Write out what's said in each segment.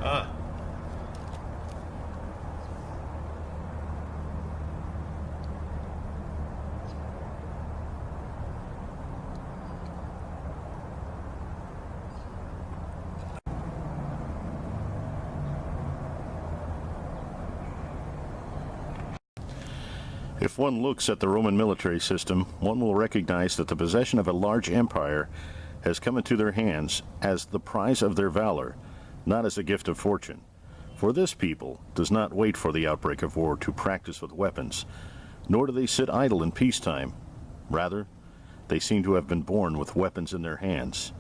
Ah. If one looks at the Roman military system, one will recognize that the possession of a large empire has come into their hands as the prize of their valor, not as a gift of fortune. For this people does not wait for the outbreak of war to practice with weapons, nor do they sit idle in peacetime. Rather, they seem to have been born with weapons in their hands.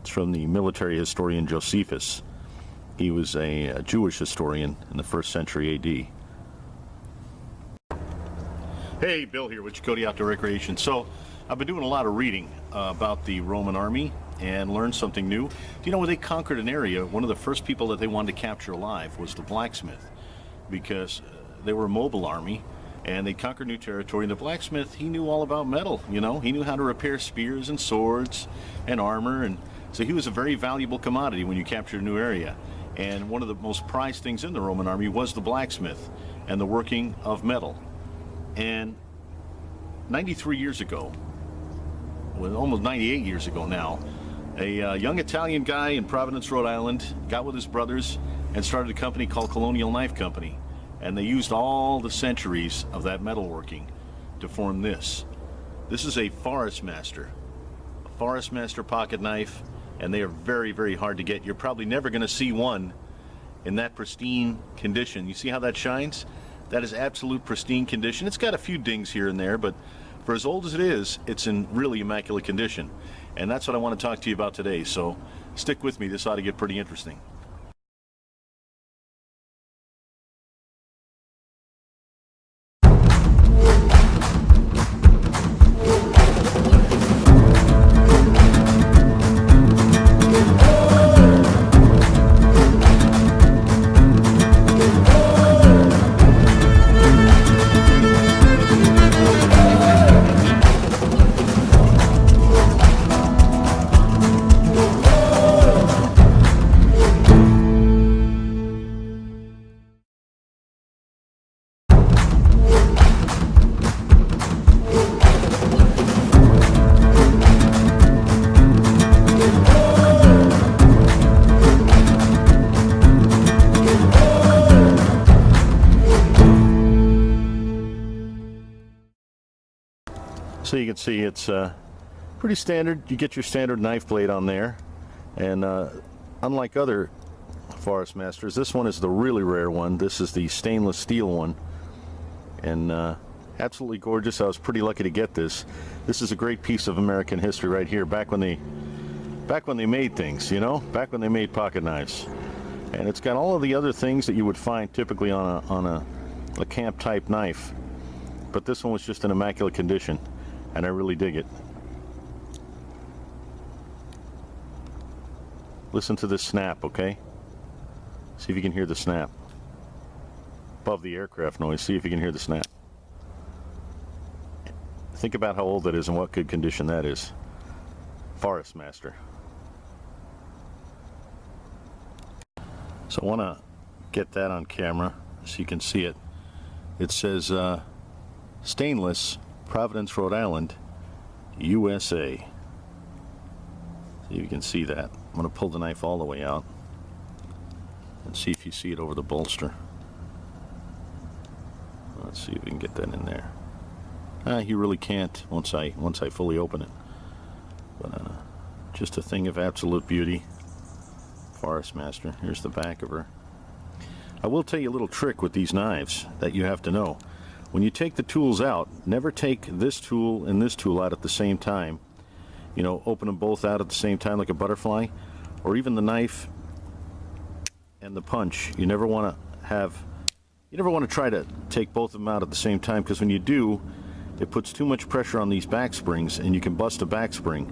It's from the military historian Josephus. He was a Jewish historian in the 1st century A.D. Hey, Bill here with Chacote Outdoor Recreation. So, I've been doing a lot of reading about the Roman army and learned something new. You know, when they conquered an area, one of the first people that they wanted to capture alive was the blacksmith, because they were a mobile army and they conquered new territory. And the blacksmith, he knew all about metal, you know. He knew how to repair spears and swords and armor, and so he was a very valuable commodity when you captured a new area. And one of the most prized things in the Roman army was the blacksmith and the working of metal. And 93 years ago, well, almost 98 years ago now, a young Italian guy in Providence, Rhode Island, got with his brothers and started a company called Colonial Knife Company. And they used all the centuries of that metalworking to form this. This is a Forest Master pocket knife, and they are very, very hard to get. You're probably never going to see one in that pristine condition. You see how that shines? That is absolute pristine condition. It's got a few dings here and there, but for as old as it is, it's in really immaculate condition. And that's what I want to talk to you about today. So stick with me. This ought to get pretty interesting. So you can see it's pretty standard. You get your standard knife blade on there, and unlike other Forest Masters, this one is the really rare one. This is the stainless steel one, and absolutely gorgeous. I was pretty lucky to get this. This is a great piece of American history right here, back when they made things, you know, back when they made pocket knives. And it's got all of the other things that you would find typically on a camp type knife, but this one was just in immaculate condition, and I really dig it. Listen to this snap, okay? See if you can hear the snap. Above the aircraft noise, see if you can hear the snap. Think about how old that is and what good condition that is. Forest Master. So I want to get that on camera so you can see it. It says stainless, Providence, Rhode Island, USA. See if you can see that. I'm going to pull the knife all the way out and see if you see it over the bolster. Let's see if we can get that in there. You really can't once I fully open it. But just a thing of absolute beauty. Forest Master. Here's the back of her. I will tell you a little trick with these knives that you have to know. When you take the tools out, never take this tool and this tool out at the same time. You know, open them both out at the same time like a butterfly, or even the knife and the punch. You never want to try to take both of them out at the same time, because when you do, it puts too much pressure on these back springs and you can bust a back spring.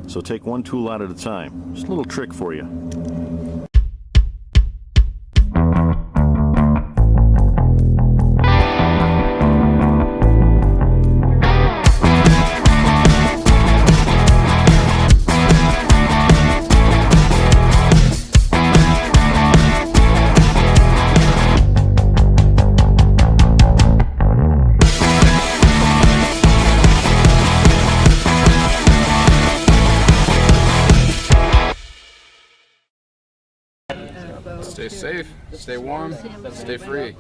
So take one tool out at a time. Just a little trick for you. Stay safe, stay warm, stay free.